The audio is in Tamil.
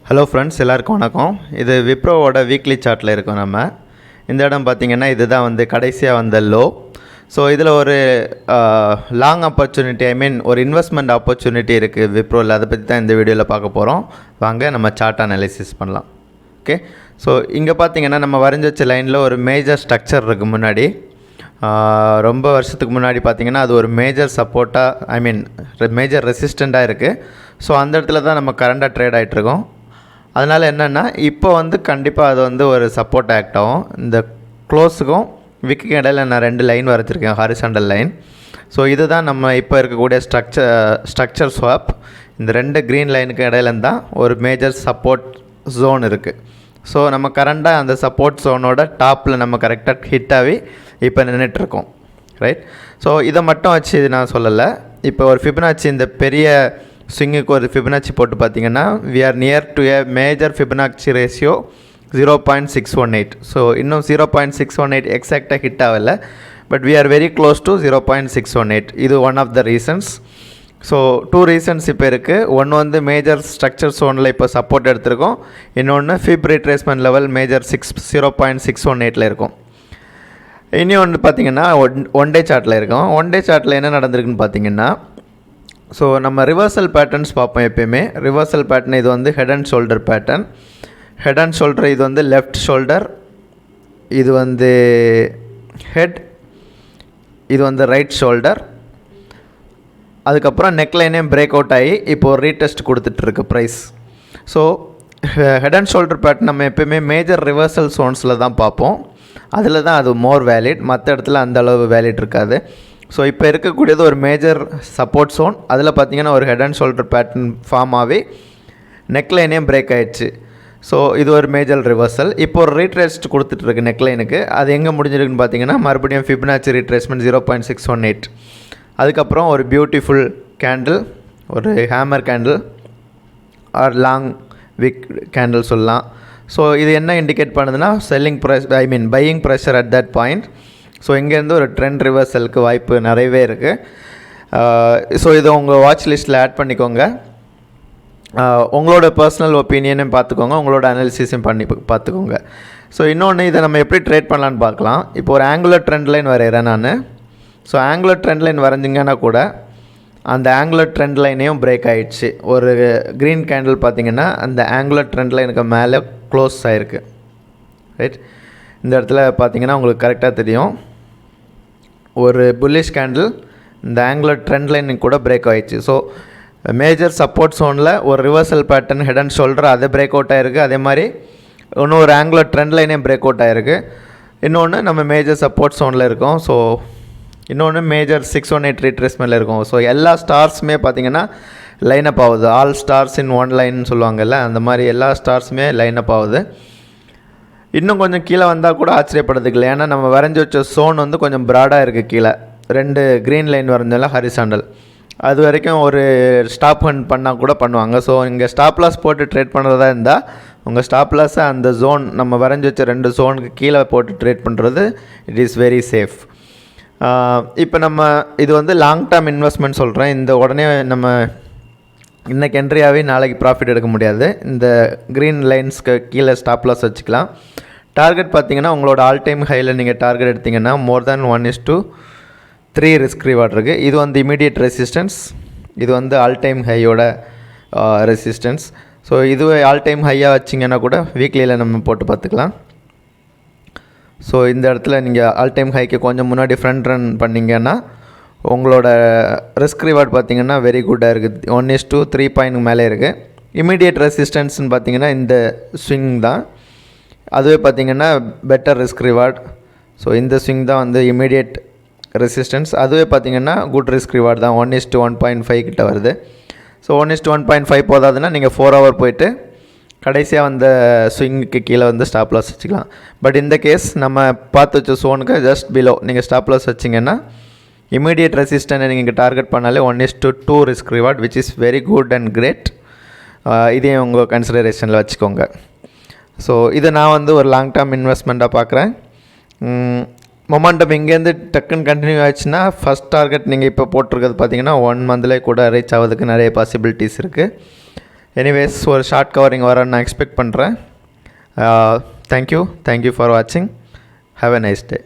ஹலோ ஃப்ரெண்ட்ஸ், எல்லாருக்கும் வணக்கம். இது விப்ரோவோட வீக்லி சார்ட்டில் இருக்கோம். நம்ம இந்த இடம் பார்த்திங்கன்னா இதுதான் வந்து கடைசியாக வந்த லோ. ஸோ இதில் ஒரு லாங் ஆப்பர்ச்சுனிட்டி, ஒரு இன்வெஸ்ட்மெண்ட் ஆப்பர்ச்சுனிட்டி இருக்குது விப்ரோவில். அதை பற்றி தான் இந்த வீடியோவில் பார்க்க போகிறோம். வாங்க நம்ம சார்ட் அனாலிசிஸ் பண்ணலாம். ஓகே, ஸோ இங்கே பார்த்திங்கன்னா நம்ம வரைஞ்சி வச்ச லைனில் ஒரு மேஜர் ஸ்ட்ரக்சர் இருக்குது. முன்னாடி ரொம்ப வருஷத்துக்கு முன்னாடி பார்த்திங்கன்னா அது ஒரு மேஜர் சப்போர்ட்டாக மேஜர் ரெசிஸ்டண்ட்டாக இருக்குது. ஸோ அந்த இடத்துல தான் நம்ம கரண்டாக ட்ரேட் ஆகிட்ருக்கோம். அதனால் என்னென்னா இப்போ வந்து கண்டிப்பாக அது வந்து ஒரு சப்போர்ட் ஆக்ட் ஆகும். இந்த க்ளோஸுக்கும் விக்குக்கும் இடையில் நான் 2 லைன் வரைச்சிருக்கேன், ஹாரிசாண்டல் லைன். ஸோ இதுதான் நம்ம இப்போ இருக்கக்கூடிய ஸ்ட்ரக்சர் ஸ்வாப். இந்த 2 க்ரீன் லைனுக்கு இடையில தான் ஒரு மேஜர் சப்போர்ட் ஜோன் இருக்குது. ஸோ நம்ம கரண்டாக அந்த சப்போர்ட் ஜோனோட டாப்பில் நம்ம கரெக்டாக ஹிட் ஆகி இப்போ நின்றுட்டுருக்கோம், ரைட். ஸோ இதை மட்டும் வச்சு நான் சொல்லலை. இப்போ ஒரு ஃபிபனாச்சி, இந்த பெரிய ஸ்விங்குக்கு ஒரு ஃபிபனாச்சி போட்டு பார்த்திங்கன்னா we are near to a major Fibonacci ratio 0.618. So இன்னும் 0.618 எக்ஸாக்டாக ஹிட் ஆகலை, but we are very close to 0.618. இது one of the reasons. So 2 reasons இப்போ இருக்குது. ஒன்று வந்து மேஜர் ஸ்ட்ரக்சர் ஜோனில் இப்போ சப்போர்ட் எடுத்திருக்கோம். இன்னொன்று ஃபிப் ரிட்ரேஸ்மெண்ட் லெவல் மேஜர் 0.618 இருக்கும். இனி ஒன்று பார்த்திங்கன்னா ஒன் டே சார்ட்டில் இருக்கும். ஒன் டே சார்ட்டில் என்ன நடந்திருக்குன்னு பார்த்திங்கன்னா, ஸோ நம்ம ரிவர்சல் பேட்டர்ன்ஸ் பார்ப்போம் எப்பயுமே. ரிவர்சல் பேட்டர்ன் இது வந்து head and shoulder pattern. Head and shoulder இது வந்து லெஃப்ட் ஷோல்டர், இது வந்து ஹெட், இது வந்து ரைட் ஷோல்டர். அதுக்கப்புறம் நெக்லைனே பிரேக் அவுட் ஆகி இப்போ ஒரு ரீடெஸ்ட் கொடுத்துட்ருக்கு price. So head and shoulder pattern நம்ம எப்பயுமே மேஜர் ரிவர்சல் ஜோன்ஸில் தான் பார்ப்போம். அதில் தான் அது மோர் வேலிட், மற்ற இடத்துல அந்த அளவு வேலிட் இருக்காது. ஸோ இப்போ இருக்கக்கூடியது ஒரு மேஜர் சப்போர்ட் ஜோன். அதில் பார்த்திங்கன்னா ஒரு head and shoulder pattern form ஆகி நெக்லைனே பிரேக் ஆகிடுச்சு. ஸோ இது ஒரு மேஜர் ரிவர்சல். இப்போ ஒரு ரீட்ரேஸ்ட் கொடுத்துட்ருக்கு நெக்லைனுக்கு. அது எங்கே முடிஞ்சிருக்குன்னு பார்த்திங்கன்னா மறுபடியும் ஃபிபனாச்சி ரீட்ரேஸ்மெண்ட் 0.618. அதுக்கப்புறம் ஒரு பியூட்டிஃபுல் கேண்டில், ஒரு hammer candle or long wick candle சொல்லலாம். ஸோ இது என்ன இண்டிகேட் பண்ணுதுன்னா selling price, buying pressure at that point. So இங்கேருந்து ஒரு ட்ரெண்ட் ரிவர்சலுக்கு வாய்ப்பு நிறையவே இருக்குது. ஸோ இதை உங்கள் வாட்ச் லிஸ்ட்டில் ஆட் பண்ணிக்கோங்க. உங்களோட பர்சனல் ஒப்பீனியனையும் பார்த்துக்கோங்க, உங்களோட அனாலிசிஸையும் பண்ணி பார்த்துக்கோங்க. ஸோ இன்னொன்று, இதை நம்ம எப்படி ட்ரேட் பண்ணலான்னு பார்க்கலாம். இப்போ ஒரு ஆங்குலர் ட்ரெண்ட் லைன் வரைகிறேன் நான். ஸோ ஆங்குலர் ட்ரெண்ட் லைன் வரைஞ்சிங்கன்னா கூட அந்த ஆங்குலர் ட்ரெண்ட் லைனையும் பிரேக் ஆகிடுச்சு. ஒரு க்ரீன் கேண்டில் பார்த்திங்கன்னா அந்த ஆங்குலர் ட்ரெண்ட் லைனுக்கு மேலே க்ளோஸ் ஆகிருக்கு, ரைட். இந்த இடத்துல பார்த்திங்கன்னா உங்களுக்கு கரெக்டாக தெரியும், ஒரு புல்லிஷ் கேண்டில் இந்த ஆங்குலர் ட்ரெண்ட் லைனுக்கு கூட பிரேக் ஆகிடுச்சு. ஸோ மேஜர் சப்போர்ட் ஜோனில் ஒரு reversal pattern head and shoulder அது பிரேக் அவுட் ஆகிருக்கு. அதே மாதிரி இன்னும் ஒரு ஆங்குலர் ட்ரெண்ட் லைனே பிரேக் அவுட் ஆகிருக்கு. இன்னொன்று நம்ம மேஜர் சப்போர்ட் ஜோனில் இருக்கோம். ஸோ இன்னொன்று மேஜர் 618 ரீட்ரேஸ்மெண்ட்டில் இருக்கும். ஸோ எல்லா ஸ்டார்ஸுமே பார்த்திங்கன்னா லைன் அப் ஆகுது. All stars in one line சொல்லுவாங்கல்ல, அந்த மாதிரி எல்லா ஸ்டார்ஸுமே லைன் அப் ஆகுது. இன்னும் கொஞ்சம் கீழே வந்தால் கூட ஆச்சரியப்படுறதுக்கு இல்லை. ஏன்னா நம்ம வரைஞ்சி வச்ச ஜோன் வந்து கொஞ்சம் ப்ராடாக இருக்குது. கீழே 2 க்ரீன் லைன் வரைஞ்சால ஹரிசாண்டல், அது வரைக்கும் ஒரு ஸ்டாப் ஹண்ட் பண்ணால் கூட பண்ணுவாங்க. ஸோ இங்கே ஸ்டாப் லாஸ் போட்டு ட்ரேட் பண்ணுறதா இருந்தால் உங்கள் ஸ்டாப் லாஸை அந்த ஜோன் நம்ம வரைஞ்சி வச்ச 2 ஜோனுக்கு கீழே போட்டு ட்ரேட் பண்ணுறது இட் இஸ் வெரி சேஃப். இப்போ நம்ம இது வந்து லாங் டேர்ம் இன்வெஸ்ட்மெண்ட் சொல்கிறேன். இந்த உடனே நம்ம இன்றைக்கி என்ட்ரியாகவே நாளைக்கு ப்ராஃபிட் எடுக்க முடியாது. இந்த க்ரீன் லைன்ஸ்க்கு கீழே ஸ்டாப் லாஸ் வச்சுக்கலாம். டார்கெட் பார்த்திங்கன்னா உங்களோட ஆல் டைம் ஹையில் நீங்கள் டார்கெட் எடுத்திங்கன்னா மோர் தேன் 1:3 ரிஸ்க் ரிவார்ட் இருக்குது. இது வந்து இமீடியட் ரெசிஸ்டன்ஸ், இது வந்து ஆல் டைம் ஹையோட ரெசிஸ்டன்ஸ். ஸோ இதுவே ஆல் டைம் ஹையாக வச்சிங்கன்னா கூட வீக்லியில் நம்ம போட்டு பார்த்துக்கலாம். ஸோ இந்த இடத்துல நீங்கள் ஆல் டைம் ஹைக்கு கொஞ்சம் முன்னாடி ஃப்ரண்ட் ரன் பண்ணிங்கன்னா உங்களோட ரிஸ்க் ரிவார்ட் பார்த்திங்கன்னா வெரி குட்டாக இருக்குது. 1:3 பாயிண்ட் மேலே இருக்குது. இமீடியட் ரெசிஸ்டன்ஸ்னு பார்த்திங்கன்னா இந்த ஸ்விங் தான், அதுவே பார்த்திங்கன்னா பெட்டர் ரிஸ்க் ரிவார்ட். ஸோ இந்த ஸ்விங் தான் வந்து இமீடியட் ரெசிஸ்டன்ஸ், அதுவே பார்த்திங்கன்னா குட் ரிஸ்க் ரிவார்ட் தான். 1:1.5 கிட்ட வருது. ஸோ 1:1.5 போதாதுன்னா நீங்கள் 4 ஹவர் போயிட்டு கடைசியாக வந்த ஸ்விங்குக்கு கீழே வந்து ஸ்டாப் லாஸ் வச்சுக்கலாம். பட் இந்த கேஸ் நம்ம பார்த்து வச்ச ஜோனுக்கு ஜஸ்ட் பிலோ நீங்கள் ஸ்டாப் லாஸ் வச்சிங்கன்னா இமீடியட் ரெசிஸ்டன்ஸை நீங்கள் டார்கெட் பண்ணாலே 1:2 risk reward, which is very good and great. இதையும் உங்கள் கன்சிடரேஷனில் வச்சுக்கோங்க. ஸோ இதை நான் வந்து ஒரு லாங் டேர்ம் இன்வெஸ்ட்மெண்ட்டாக பார்க்குறேன். மொமெண்டம் இங்கேருந்து டக்குன்னு கண்டினியூ ஆச்சுன்னா ஃபஸ்ட் டார்கெட் நீங்கள் இப்போ போட்டிருக்கிறது பார்த்திங்கன்னா 1 மந்த்லேயே கூட ரீச் ஆகிறதுக்கு நிறைய பாசிபிலிட்டிஸ் இருக்குது. எனிவேஸ் ஒரு ஷார்ட் கவரிங் வரன்னு நான் எக்ஸ்பெக்ட் பண்ணுறேன். தேங்க்யூ ஃபார் வாட்சிங். Have a nice day.